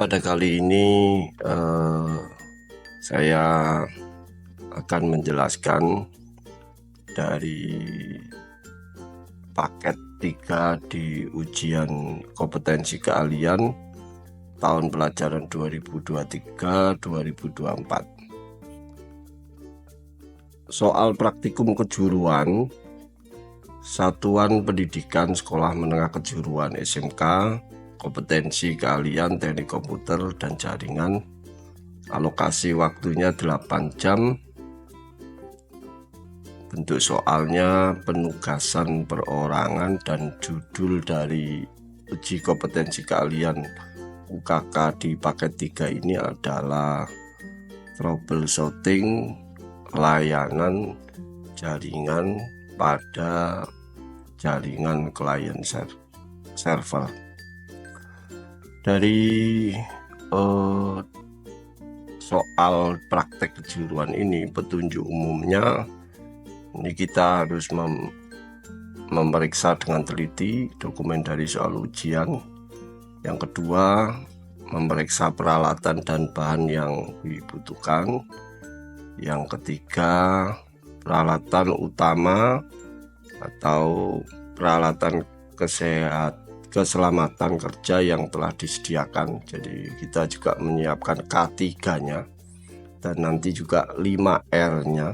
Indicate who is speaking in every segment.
Speaker 1: Pada kali ini saya akan menjelaskan dari paket 3 di ujian kompetensi keahlian tahun pelajaran 2023-2024. Soal praktikum kejuruan Satuan Pendidikan Sekolah Menengah Kejuruan SMK, kompetensi keahlian teknik komputer dan jaringan, alokasi waktunya 8 jam. Bentuk soalnya penugasan perorangan dan judul dari uji kompetensi keahlian UKK di paket 3 ini adalah troubleshooting layanan jaringan pada jaringan klien server. Dari soal praktek kejuruan ini, petunjuk umumnya ini kita harus memeriksa dengan teliti dokumen dari soal ujian. Yang kedua, memeriksa peralatan dan bahan yang dibutuhkan. Yang ketiga, peralatan utama atau peralatan keselamatan kerja yang telah disediakan. Jadi kita juga menyiapkan K3-nya dan nanti juga 5R-nya.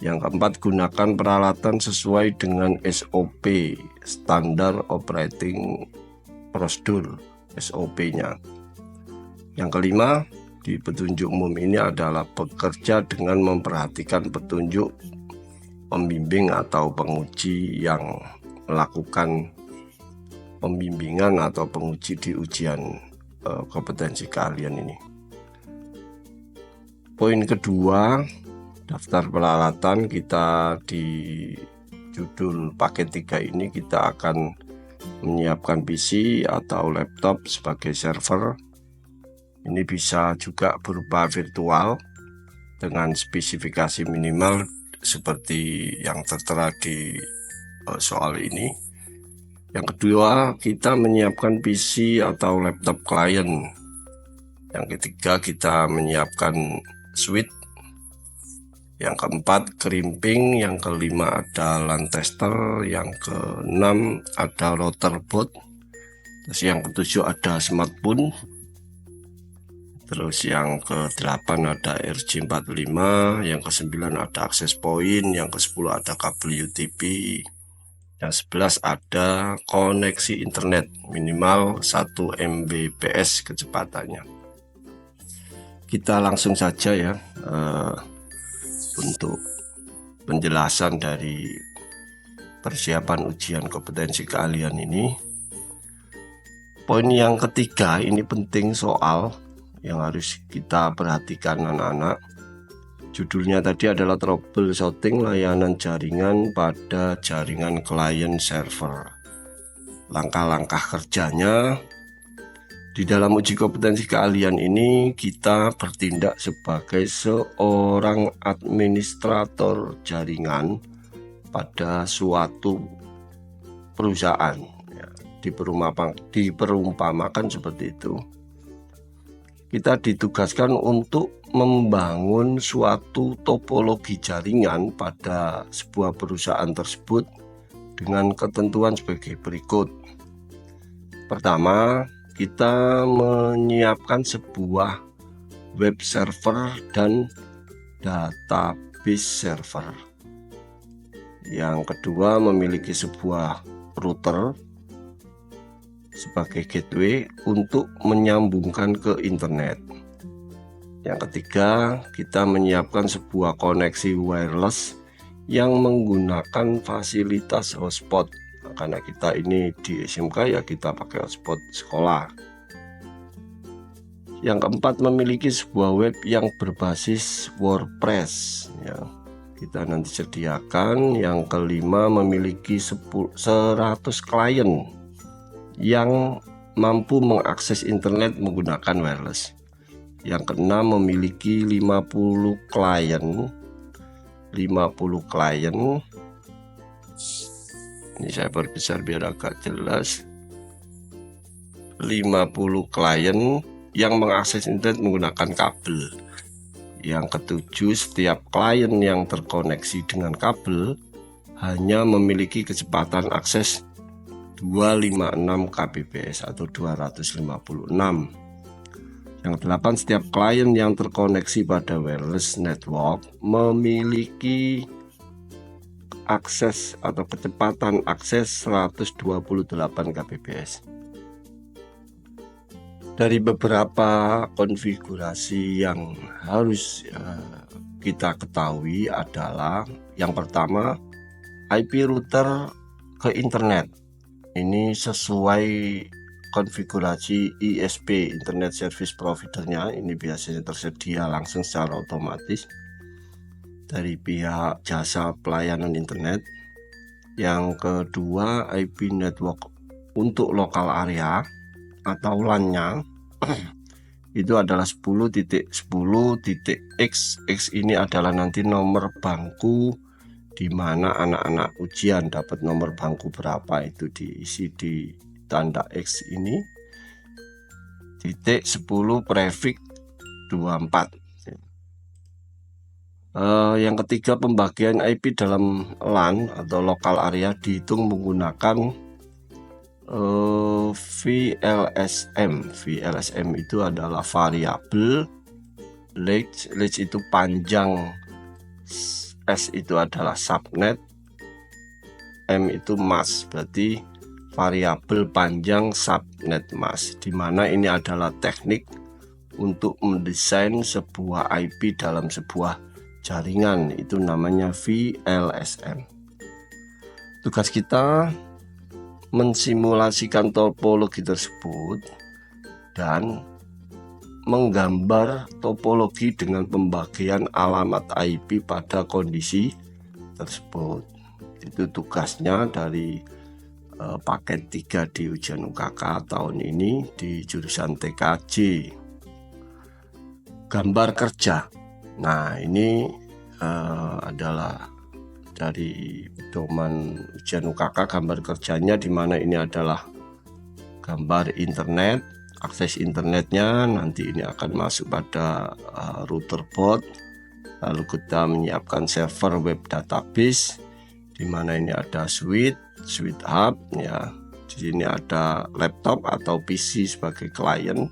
Speaker 1: Yang keempat, gunakan peralatan sesuai dengan SOP, Standard Operating Procedure, SOP-nya. Yang kelima, di petunjuk umum ini adalah bekerja dengan memperhatikan petunjuk pembimbing atau penguji yang melakukan pembimbingan atau penguji di ujian kompetensi keahlian ini. Poin kedua, daftar peralatan. Kita di judul paket 3 ini kita akan menyiapkan PC atau laptop sebagai server. Ini bisa juga berupa virtual dengan spesifikasi minimal seperti yang tertera di soal ini. Yang kedua, kita menyiapkan PC atau laptop klien. Yang ketiga, kita menyiapkan switch. Yang keempat, crimping. Yang kelima ada LAN tester. Yang keenam ada router boot. Terus yang ketujuh ada smartphone. Terus yang ke-8 ada RJ45, yang ke-9 ada access point, yang ke-10 ada kabel UTP, yang 11 ada koneksi internet minimal 1 Mbps kecepatannya. Kita langsung saja ya untuk penjelasan dari persiapan ujian kompetensi keahlian ini. Poin yang ketiga ini penting, soal yang harus kita perhatikan anak-anak. Judulnya tadi adalah troubleshooting layanan jaringan pada jaringan klien server. Langkah-langkah kerjanya di dalam uji kompetensi keahlian ini, kita bertindak sebagai seorang administrator jaringan pada suatu perusahaan ya, diperumpamakan seperti itu. Kita ditugaskan untuk membangun suatu topologi jaringan pada sebuah perusahaan tersebut dengan ketentuan sebagai berikut. Pertama, kita menyiapkan sebuah web server dan database server. Yang kedua, memiliki sebuah router sebagai gateway untuk menyambungkan ke internet. Yang ketiga, kita menyiapkan sebuah koneksi wireless yang menggunakan fasilitas hotspot. Nah, karena kita ini di SMK ya kita pakai hotspot sekolah. Yang keempat, memiliki sebuah web yang berbasis WordPress ya, kita nanti sediakan. Yang kelima, memiliki 100 klien yang mampu mengakses internet menggunakan wireless. Yang keenam, memiliki 50 klien. Ini saya perbesar biar agak jelas. 50 klien yang mengakses internet menggunakan kabel. Yang ketujuh, setiap klien yang terkoneksi dengan kabel hanya memiliki kecepatan akses 256 kbps atau 256. Yang delapan, setiap klien yang terkoneksi pada wireless network memiliki akses atau kecepatan akses 128 kbps. Dari beberapa konfigurasi yang harus kita ketahui adalah yang pertama, IP router ke internet. Ini sesuai konfigurasi ISP, Internet Service Provider-nya. Ini biasanya tersedia langsung secara otomatis dari pihak jasa pelayanan internet. Yang kedua, IP network untuk lokal area atau LAN-nya itu adalah 10.10.x. X ini adalah nanti nomor bangku di mana anak-anak ujian dapat nomor bangku berapa, itu diisi di tanda X ini. Titik 10 prefix 24. Yang ketiga, pembagian IP dalam LAN atau local area dihitung menggunakan VLSM. VLSM itu adalah variabel, length itu panjang, S itu adalah subnet, M itu mask, berarti variabel panjang subnet mask, dimana ini adalah teknik untuk mendesain sebuah IP dalam sebuah jaringan, itu namanya VLSM. Tugas kita mensimulasikan topologi tersebut dan menggambar topologi dengan pembagian alamat IP pada kondisi tersebut. Itu tugasnya dari paket 3 di ujian UKK tahun ini di jurusan TKJ. Gambar kerja. Nah, ini adalah dari pedoman ujian UKK, gambar kerjanya di mana ini adalah gambar internet, akses internetnya. Nanti ini akan masuk pada router board, lalu kita menyiapkan server web database di mana ini ada switch hub ya. Di sini ada laptop atau PC sebagai klien,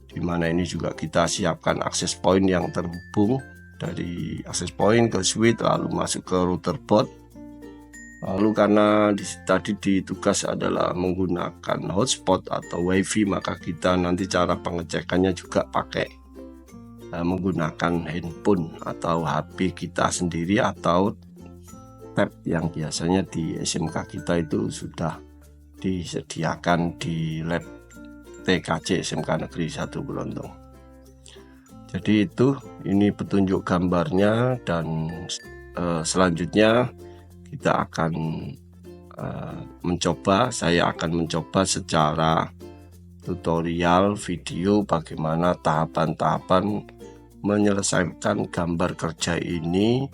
Speaker 1: di mana ini juga kita siapkan akses point yang terhubung dari akses point ke switch lalu masuk ke router board. Lalu karena tadi di tugas adalah menggunakan hotspot atau wifi, maka kita nanti cara pengecekannya juga pakai menggunakan handphone atau HP kita sendiri atau tab yang biasanya di SMK kita itu sudah disediakan di lab TKJ SMK Negeri 1 Brondong. Jadi ini petunjuk gambarnya, dan selanjutnya kita akan saya akan mencoba secara tutorial video bagaimana tahapan-tahapan menyelesaikan gambar kerja ini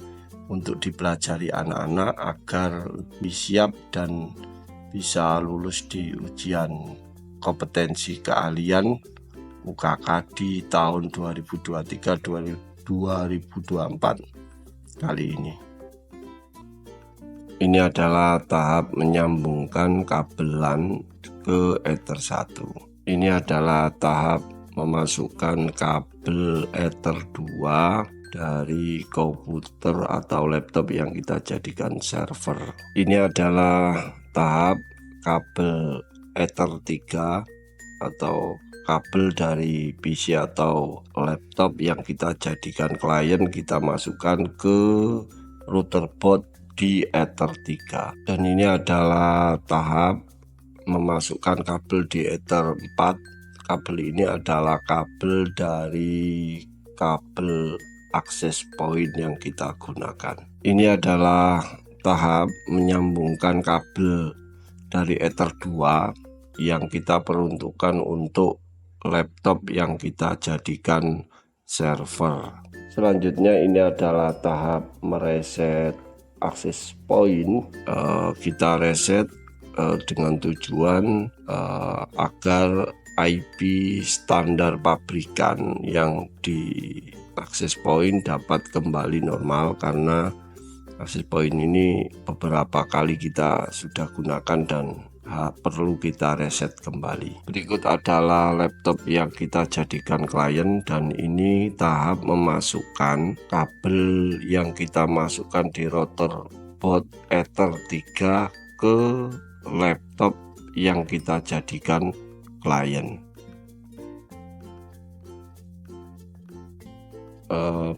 Speaker 1: untuk dipelajari anak-anak agar lebih siap dan bisa lulus di ujian kompetensi keahlian UKK di tahun 2023-2024 kali ini. Ini adalah tahap menyambungkan kabel LAN ke Ether 1. Ini adalah tahap memasukkan kabel Ether 2 dari komputer atau laptop yang kita jadikan server. Ini adalah tahap kabel Ether 3 atau kabel dari PC atau laptop yang kita jadikan klien, kita masukkan ke router board di Ether 3. Dan ini adalah tahap memasukkan kabel di Ether 4. Kabel ini adalah kabel dari kabel akses point yang kita gunakan. Ini adalah tahap menyambungkan kabel dari Ether 2 yang kita peruntukkan untuk laptop yang kita jadikan server. Selanjutnya ini adalah tahap mereset akses point. Kita reset dengan tujuan agar IP standar pabrikan yang di access point dapat kembali normal, karena access point ini beberapa kali kita sudah gunakan dan perlu kita reset kembali. Berikut adalah laptop yang kita jadikan klien, dan ini tahap memasukkan kabel yang kita masukkan di router board Ether 3 ke laptop yang kita jadikan klien.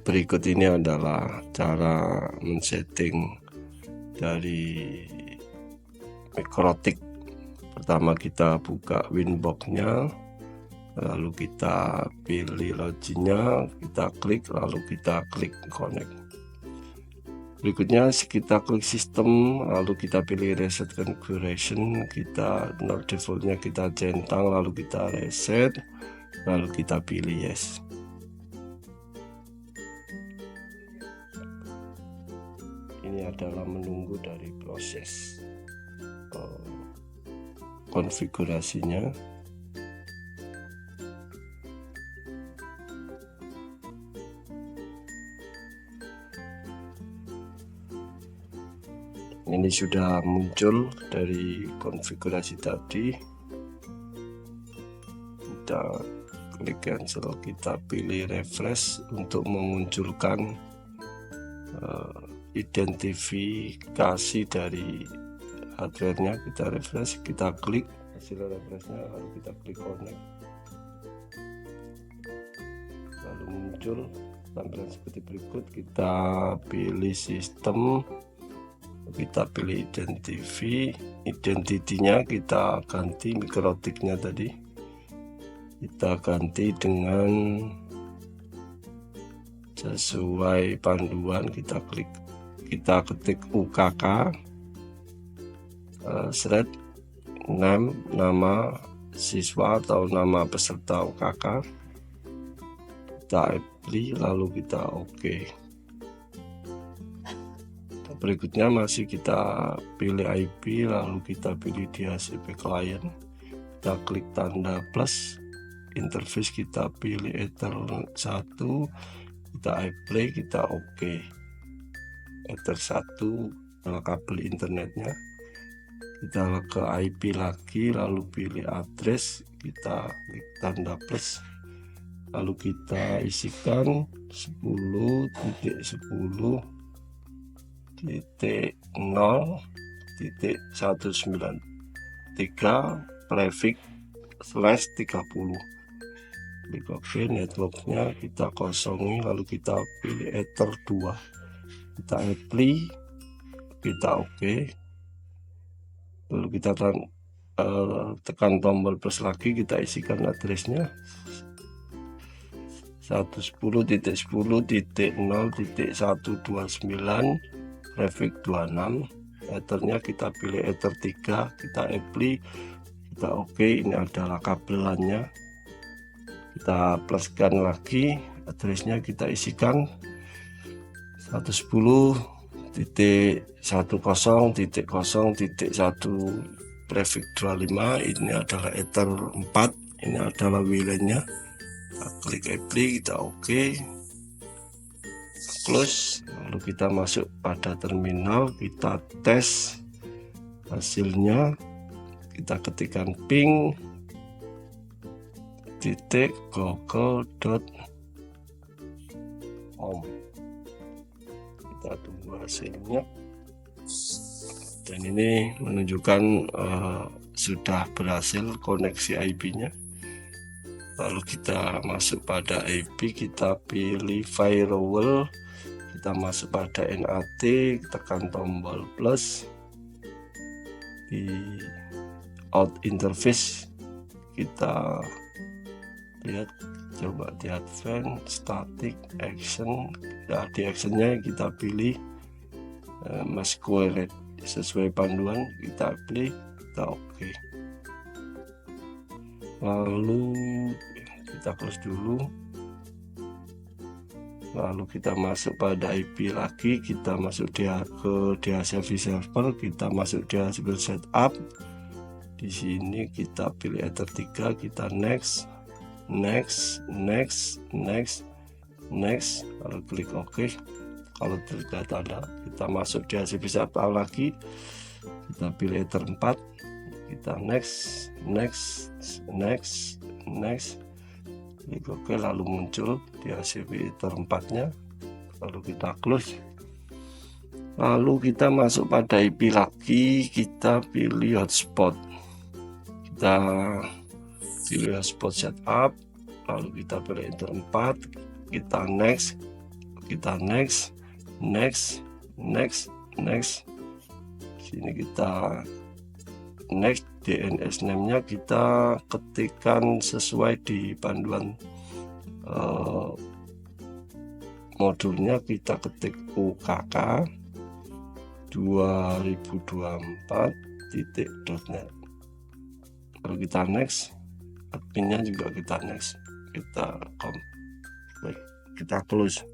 Speaker 1: Berikut ini adalah cara men-setting dari Mikrotik. Pertama kita buka Winbox-nya, lalu kita pilih loginnya, kita klik, lalu kita klik connect. Berikutnya kita klik sistem, lalu kita pilih reset configuration, kita defaultnya kita centang, lalu kita reset, lalu kita pilih yes. Ini adalah menunggu dari proses konfigurasinya. Ini sudah muncul dari konfigurasi tadi. Kita klik cancel, kita pilih refresh untuk memunculkan identifikasi dari hardware-nya. Kita refresh, kita klik hasil refresh-nya, lalu kita klik connect, lalu muncul tampilan seperti berikut. Kita pilih sistem, kita pilih identity-nya kita ganti, Mikrotiknya tadi kita ganti dengan sesuai panduan. Kita klik, kita ketik UKK thread name, nama siswa atau nama peserta UKK, kita apply, lalu kita OK. Berikutnya masih kita pilih IP, lalu kita pilih DHCP client, kita klik tanda plus, interface kita pilih Ether 1, kita apply, kita OK. Ether 1 kabel internetnya, kita ke IP lagi, lalu pilih address, kita klik tanda plus, lalu kita isikan 10.0.193 prefix /30. Klik OK. Networknya kita kosongi, lalu kita pilih Ether 2, kita apply, kita OK, lalu kita tekan tombol plus lagi, kita isikan addressnya 110.10.0.129 prefix 26. Ethernya kita pilih Ether 3, kita apply, kita OK. Ini adalah kabelannya, kita pluskan lagi, addressnya kita isikan 110.10.0.1 prefix 25. Ini adalah Ether 4, ini adalah WLAN-nya. Kita klik apply, kita OK, close, lalu kita masuk pada terminal, kita tes hasilnya. Kita ketikkan ping.google.com, kita tunggu hasilnya, dan ini menunjukkan sudah berhasil koneksi IP-nya. Lalu kita masuk pada IP, kita pilih firewall, kita masuk pada NAT, tekan tombol plus, di out interface kita lihat, coba di advance static action, ya di actionnya kita pilih masquerade sesuai panduan, kita pilih, kita OK. Lalu kita close dulu, lalu kita masuk pada IP lagi, kita masuk ke DHCP server, kita masuk DHCP setup, Di sini kita pilih Ether 3, kita next, lalu klik OK. Kalau tidak tanda, kita masuk di hasil bisa tahu lagi, kita pilih Ether 4, kita next, klik OK, lalu muncul di hasil Ether 4-nya, lalu kita close. Lalu kita masuk pada IP lagi, kita pilih hotspot, kita pilih hotspot setup, lalu kita pilih Enter 4, kita next, sini kita next. DNS name nya kita ketikkan sesuai di panduan modulnya, kita ketik UKK 2024.net, lalu kita next, adminnya juga kita next, kita close.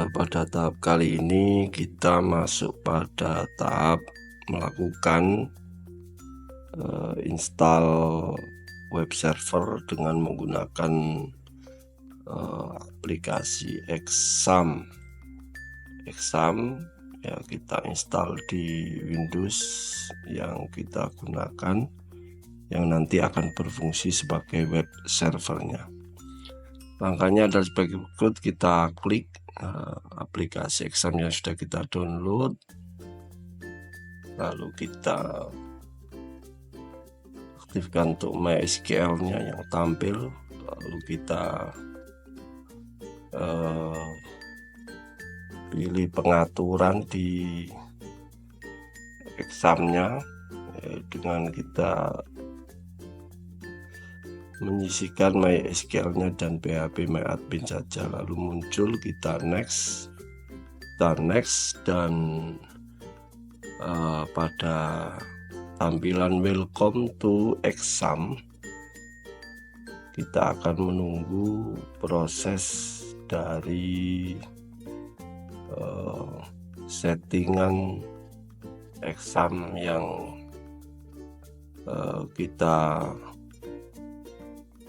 Speaker 1: Pada tahap kali ini kita masuk pada tahap melakukan install web server dengan menggunakan aplikasi Exam ya, kita install di Windows yang kita gunakan, yang nanti akan berfungsi sebagai web servernya. Langkahnya adalah sebagai berikut, kita klik aplikasi Exam yang sudah kita download, lalu kita aktifkan untuk MySQL nya yang tampil, lalu kita pilih pengaturan di Examnya dengan kita menyisikan MySQL-nya dan PHP MyAdmin saja, lalu muncul, kita next, dan pada tampilan welcome to Exam kita akan menunggu proses dari settingan Exam yang kita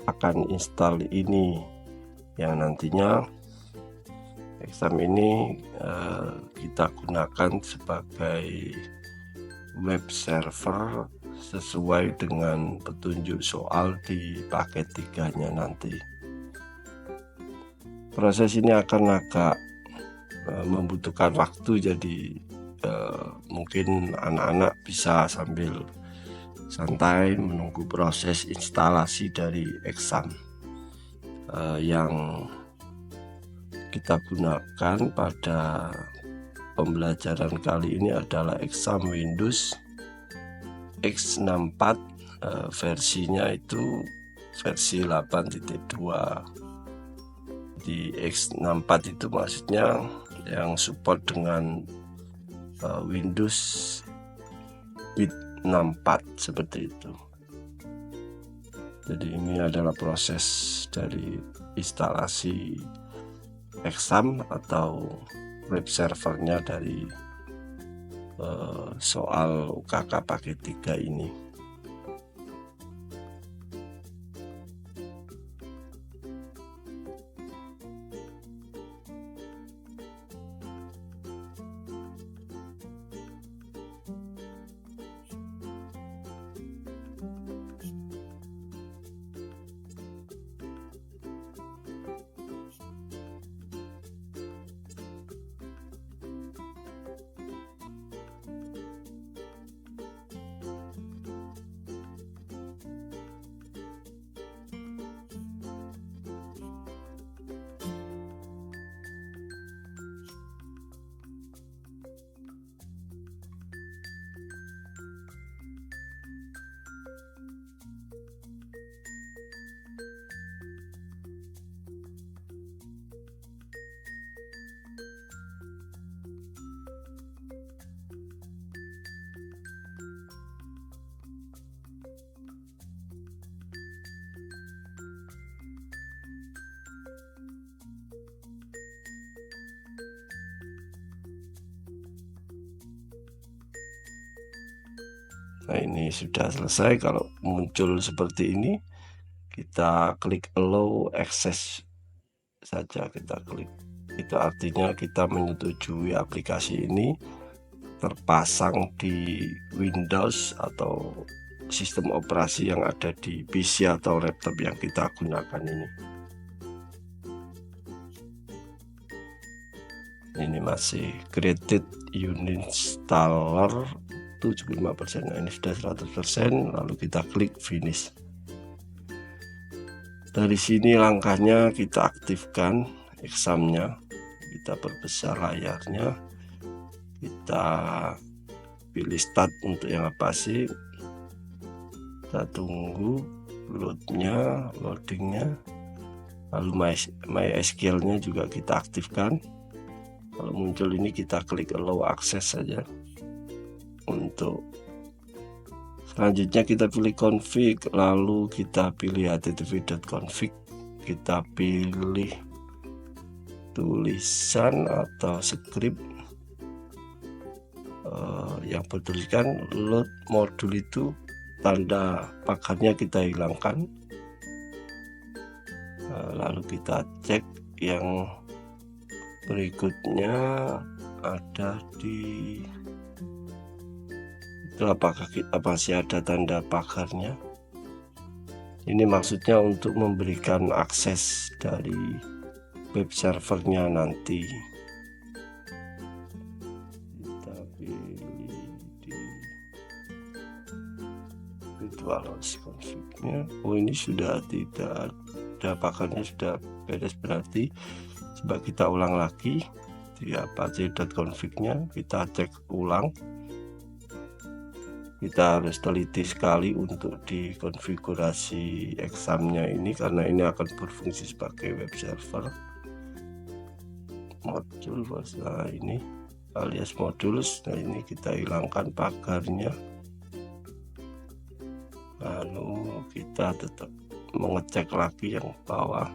Speaker 1: akan install ini, yang nantinya Exam ini kita gunakan sebagai web server sesuai dengan petunjuk soal di paket 3-nya nanti. Proses ini akan agak membutuhkan waktu, jadi mungkin anak-anak bisa sambil santai menunggu proses instalasi dari Exam yang kita gunakan pada pembelajaran kali ini adalah Exam Windows X64, versinya itu versi 8.2. Di X64 itu maksudnya yang support dengan Windows bit 64 seperti itu. Jadi ini adalah proses dari instalasi Exam atau web servernya dari soal UKK paket 3 ini. Nah, ini sudah selesai. Kalau muncul seperti ini, kita klik allow access saja, kita klik. Itu artinya kita menyetujui aplikasi ini terpasang di Windows atau sistem operasi yang ada di PC atau laptop yang kita gunakan ini. Ini masih created uninstaller 75%. Nah, ini sudah 100%. Lalu kita klik finish. Dari sini langkahnya kita aktifkan examnya, kita perbesar layarnya, kita pilih start untuk yang apa sih, kita tunggu loadingnya, lalu MySQL nya juga kita aktifkan. Kalau muncul ini kita klik allow access saja. Untuk selanjutnya kita pilih config, lalu kita pilih http.config, kita pilih tulisan atau script yang bertuliskan load modul itu, tanda pagarnya kita hilangkan. Lalu kita cek yang berikutnya ada di itu, apakah kita masih ada tanda pagarnya. Ini maksudnya untuk memberikan akses dari web servernya nanti. Kita pilih di virtualhost config-nya. Oh, ini sudah tidak ada pagarnya, sudah beres. Berarti coba kita ulang lagi di apache.config-nya, kita cek ulang. Kita harus teliti sekali untuk dikonfigurasi examnya ini, karena ini akan berfungsi sebagai web server. Modul bahasa ini alias modules. Nah, ini kita hilangkan pagarnya. Lalu kita tetap mengecek lagi yang bawah,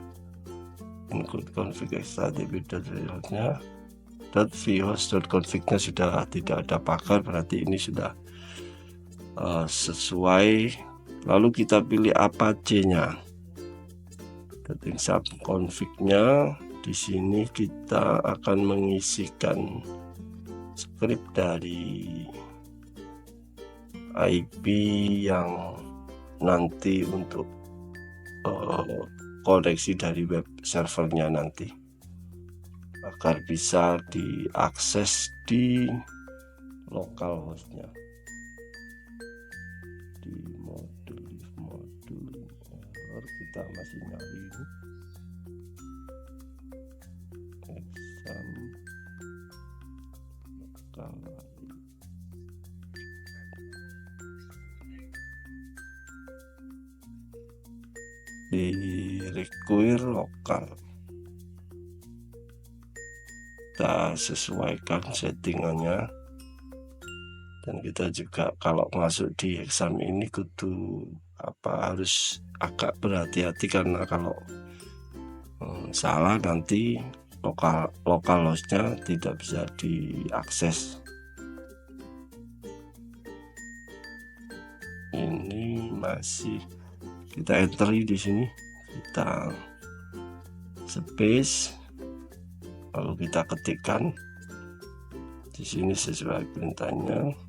Speaker 1: include config http.vhost-nya .vhost.config-nya sudah tidak ada pagar, berarti ini sudah sesuai. Lalu kita pilih apache-nya, exam config-nya. Di sini kita akan mengisikan script dari IP yang nanti untuk koneksi dari web servernya nanti, agar bisa diakses di localhost-nya. Di modul error kita masih nyari ini exam lokal. Di require lokal kita sesuaikan settingannya. Dan kita juga kalau masuk di exam ini kudu harus agak berhati-hati, karena kalau salah nanti localhost-nya tidak bisa diakses. Ini masih kita entry di sini, kita space, lalu kita ketikkan di sini sesuai perintahnya.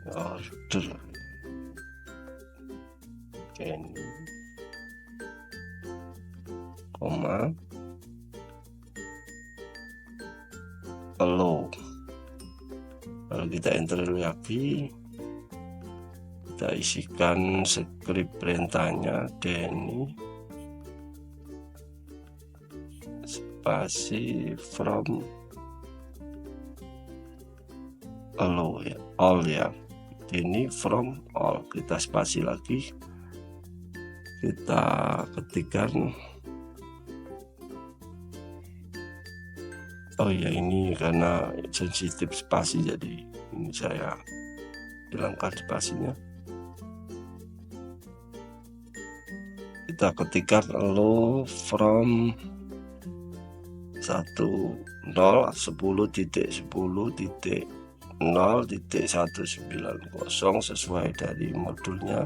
Speaker 1: Order koma allow, lalu kita enter lagi, kita isikan script perintahnya Denny spasi from allow ya, all ya, ini from all, kita spasi lagi, kita ketikkan. Oh ya, ini karena sensitif spasi, jadi ini saya hilangkan spasinya. Kita ketikkan allow from 10.10.10 0.190 sesuai dari modulnya.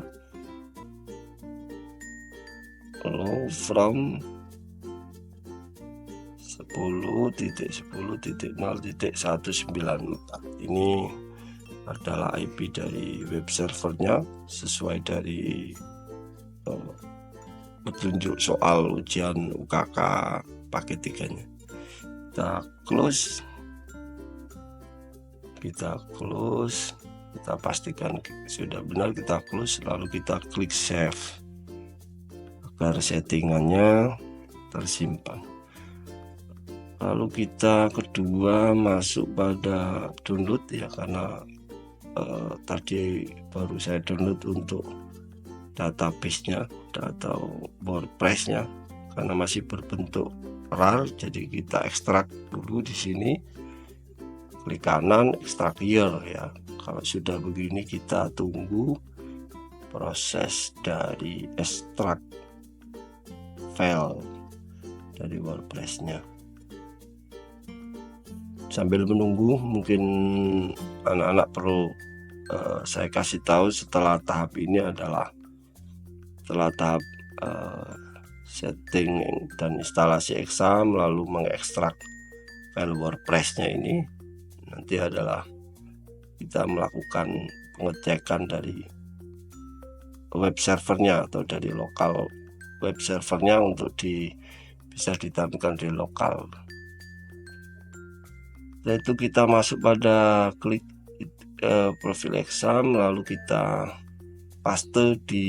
Speaker 1: Lalu from 10.10.0.194 ini adalah IP dari web servernya sesuai dari petunjuk soal ujian UKK paket 3-nya. Kita close, kita pastikan sudah benar, kita close, lalu kita klik save agar settingannya tersimpan. Lalu kita kedua masuk pada download ya, karena tadi baru saya download untuk database-nya atau WordPress-nya karena masih berbentuk RAR, jadi kita ekstrak dulu di sini. Klik kanan ekstrak here ya. Kalau sudah begini kita tunggu proses dari ekstrak file dari WordPress-nya. Sambil menunggu, mungkin anak-anak perlu saya kasih tahu setelah tahap ini adalah setelah tahap setting dan instalasi exam lalu mengekstrak file WordPress-nya ini, nanti adalah kita melakukan pengecekan dari web servernya atau dari lokal web servernya untuk bisa ditampilkan di lokal. Setelah itu kita masuk pada klik profil exam, lalu kita paste di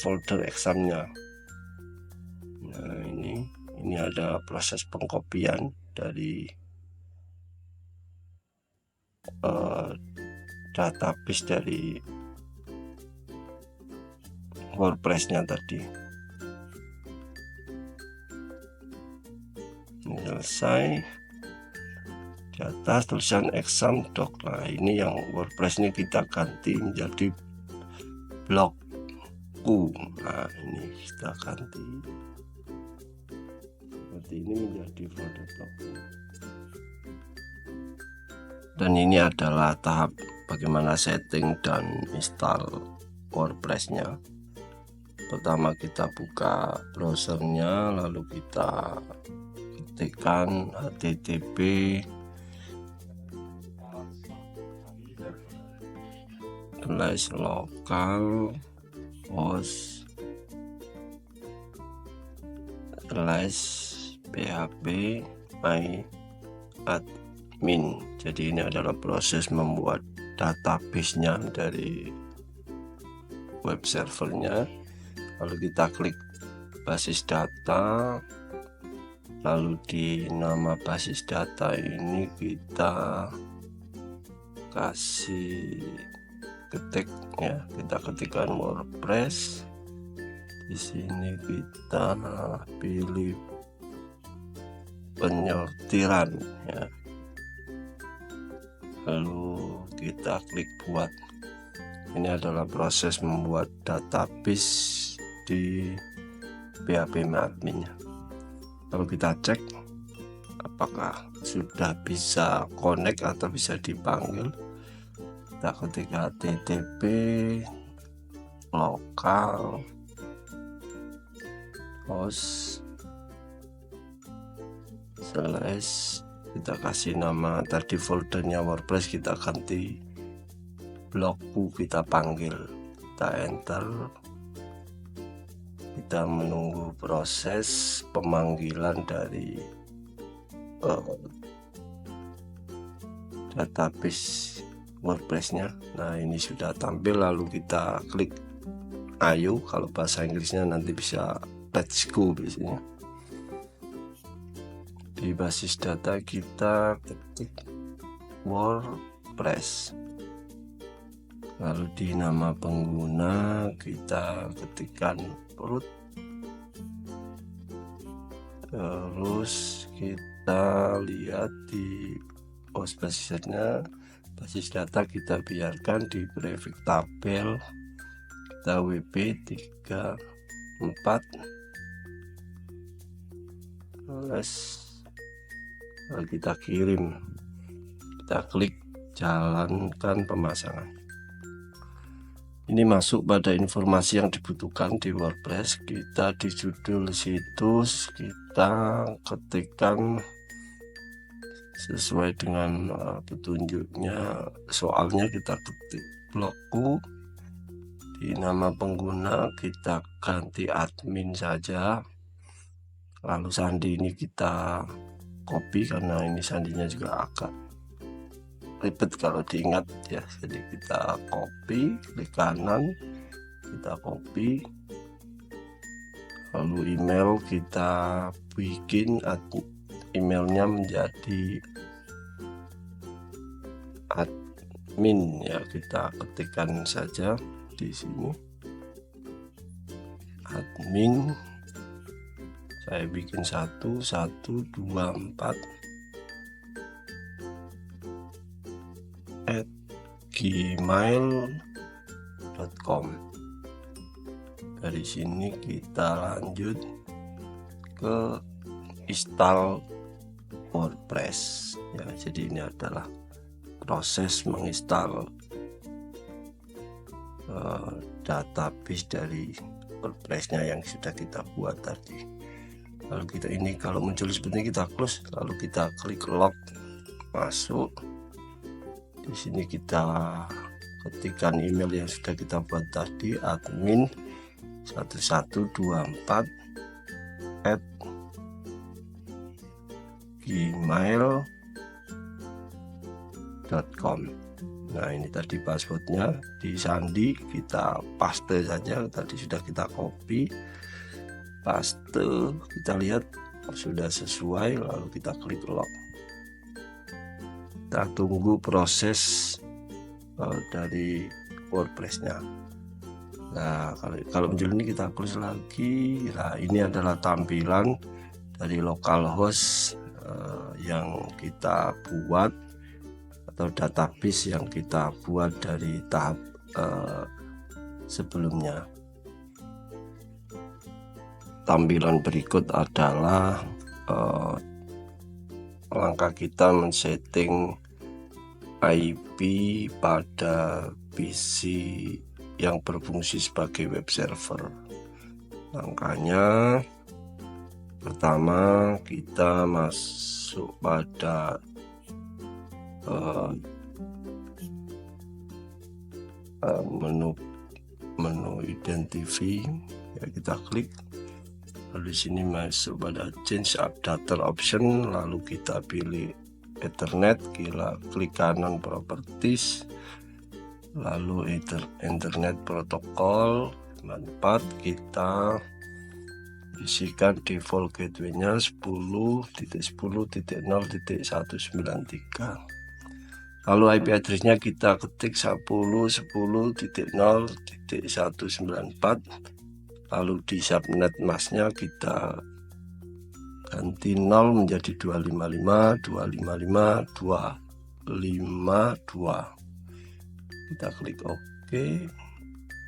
Speaker 1: folder examnya. Nah ini ada proses pengkopian dari database dari WordPress-nya tadi. Ini selesai. Di atas tulisan exam doc. Nah ini yang WordPress ini kita ganti menjadi blogku. Nah ini kita ganti seperti ini menjadi folder blogku. Dan ini adalah tahap bagaimana setting dan install WordPress-nya. Pertama kita buka browsernya, lalu kita ketikkan http /localhost /php my admin. Jadi ini adalah proses membuat database-nya dari web servernya. Lalu kita klik basis data, lalu di nama basis data ini kita kasih ketik ya, kita ketikkan WordPress. Di sini kita pilih penyortiran ya, lalu kita klik buat. Ini adalah proses membuat database di PHP admin. Lalu kita cek apakah sudah bisa connect atau bisa dipanggil. Kita ketik http local host / kita kasih nama tadi foldernya WordPress, kita ganti blogku, kita panggil, kita enter, kita menunggu proses pemanggilan dari database WordPress-nya. Nah ini sudah tampil, lalu kita klik ayo, kalau bahasa Inggrisnya nanti bisa let's go biasanya. Di basis data kita ketik WordPress, lalu di nama pengguna kita ketikkan root, terus kita lihat di basis data kita biarkan di prefix tabel, kita WP34 lalu kita kirim, kita klik jalankan pemasangan. Ini masuk pada informasi yang dibutuhkan di WordPress. Kita di judul situs kita ketikkan sesuai dengan petunjuknya. Soalnya kita ketik blogku. Di nama pengguna kita ganti admin saja. Lalu sandi ini kita copy karena ini sandinya juga agak ribet kalau diingat ya. Jadi kita copy, klik kanan, kita copy. Lalu email kita bikin emailnya menjadi admin ya, kita ketikkan saja di sini admin. Saya bikin 1124 @gmail.com. Dari sini kita lanjut ke install WordPress ya. Jadi ini adalah proses menginstal database dari WordPress-nya yang sudah kita buat tadi. Lalu kita ini kalau muncul seperti ini kita close, lalu kita klik log masuk. Di sini kita ketikkan email yang sudah kita buat tadi, admin 1124 @gmail.com. Nah ini tadi passwordnya, di sandi kita paste saja, tadi sudah kita copy paste, kita lihat sudah sesuai, lalu kita klik log. Kita tunggu proses dari WordPress-nya. Nah kalau muncul ini kita close lagi. Nah ini adalah tampilan dari localhost yang kita buat atau database yang kita buat dari tahap sebelumnya. Tampilan berikut adalah langkah kita men-setting IP pada PC yang berfungsi sebagai web server. Langkahnya pertama kita masuk pada menu identify ya, kita klik. Lalu di sini masuk pada change adapter option, lalu kita pilih Ethernet, kita klik kanan properties, lalu internet protokol 4, kita isikan default gateway-nya 10.10.0.193. Lalu IP address-nya kita ketik 10.10.194. Lalu di subnet mask-nya kita ganti 0 menjadi 255.255.252. Kita klik OK.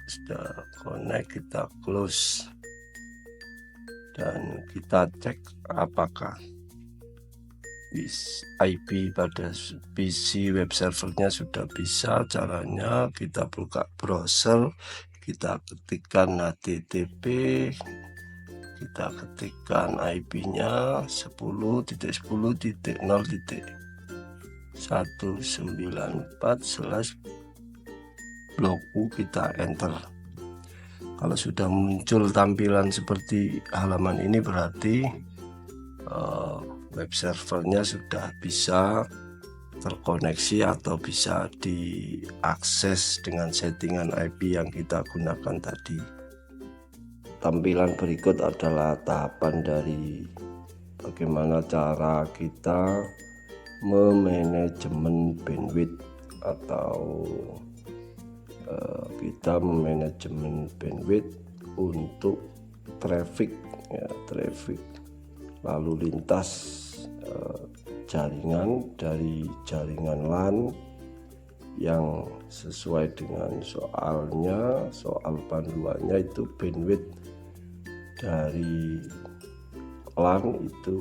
Speaker 1: Sudah connect, kita close dan kita cek apakah IP pada PC web servernya sudah bisa. Caranya kita buka browser, kita ketikkan HTTP, kita ketikkan IP-nya 10.10.194/blogku, kita enter. Kalau sudah muncul tampilan seperti halaman ini berarti web servernya sudah bisa terkoneksi atau bisa diakses dengan settingan IP yang kita gunakan tadi. Tampilan berikut adalah tahapan dari bagaimana cara kita memanajemen bandwidth atau kita memanajemen bandwidth untuk traffic ya, traffic lalu lintas jaringan dari jaringan LAN yang sesuai dengan soalnya, soal panduannya itu bandwidth dari LAN itu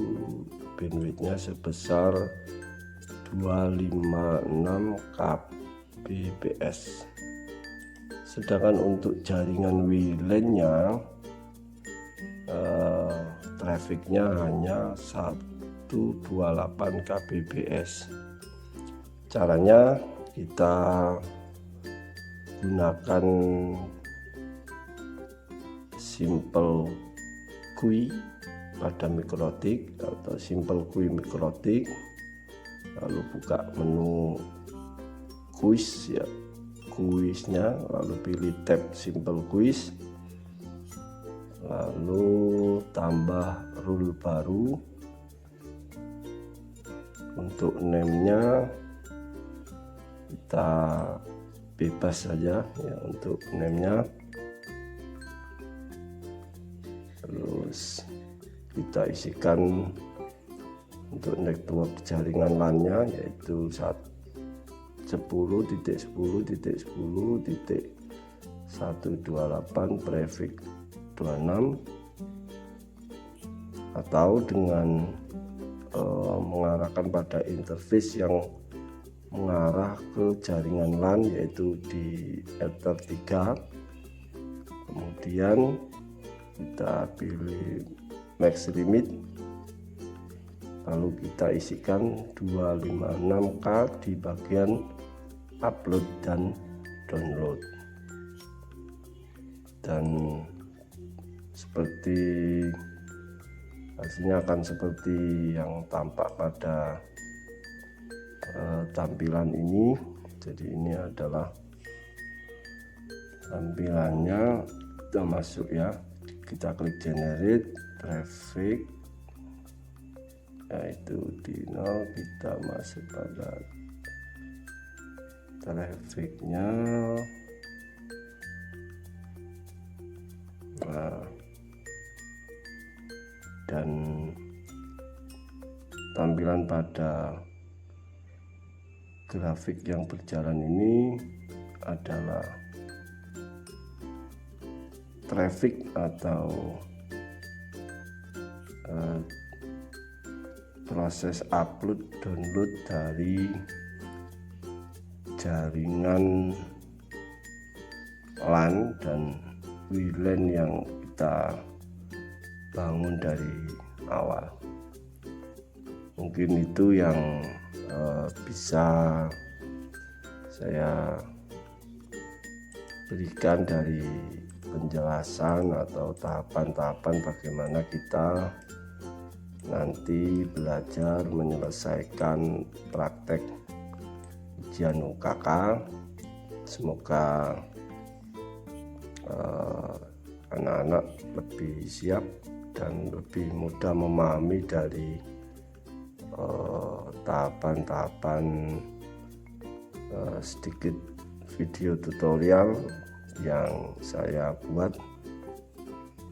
Speaker 1: bandwidthnya sebesar 256 kbps. Sedangkan untuk jaringan WLAN-nya trafiknya hanya 128 kbps. Caranya kita gunakan simple GUI pada mikrotik atau simple GUI mikrotik, lalu buka menu quiz ya, kuisnya, lalu pilih tab simple quiz, lalu tambah rule baru. Untuk name-nya kita bebas saja ya, untuk name-nya. Terus kita isikan untuk network jaringan LAN-nya yaitu 10.10.10.128 prefix 26, atau dengan mengarahkan pada interface yang mengarah ke jaringan LAN yaitu di Ether 3. Kemudian kita pilih max limit, lalu kita isikan 256K di bagian upload dan download. Dan seperti hasilnya akan seperti yang tampak pada tampilan ini. Jadi ini adalah tampilannya. Kita masuk ya, kita klik generate traffic, yaitu di 0, kita masuk pada trafficnya. Nah, dan tampilan pada grafik yang berjalan ini adalah traffic atau proses upload download dari jaringan LAN dan WLAN yang kita bangun dari awal. Mungkin itu yang bisa saya berikan dari penjelasan atau tahapan-tahapan bagaimana kita nanti belajar menyelesaikan praktek ujian UKK. Semoga anak-anak lebih siap dan lebih mudah memahami dari tahapan-tahapan sedikit video tutorial yang saya buat.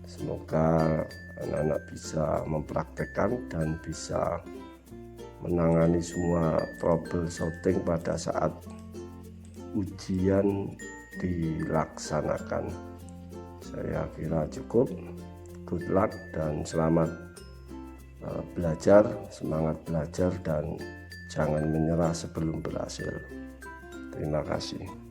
Speaker 1: Semoga anak-anak bisa mempraktekkan dan bisa menangani semua troubleshooting pada saat ujian dilaksanakan. Saya kira cukup. Good luck dan selamat belajar, semangat belajar, dan jangan menyerah sebelum berhasil. Terima kasih.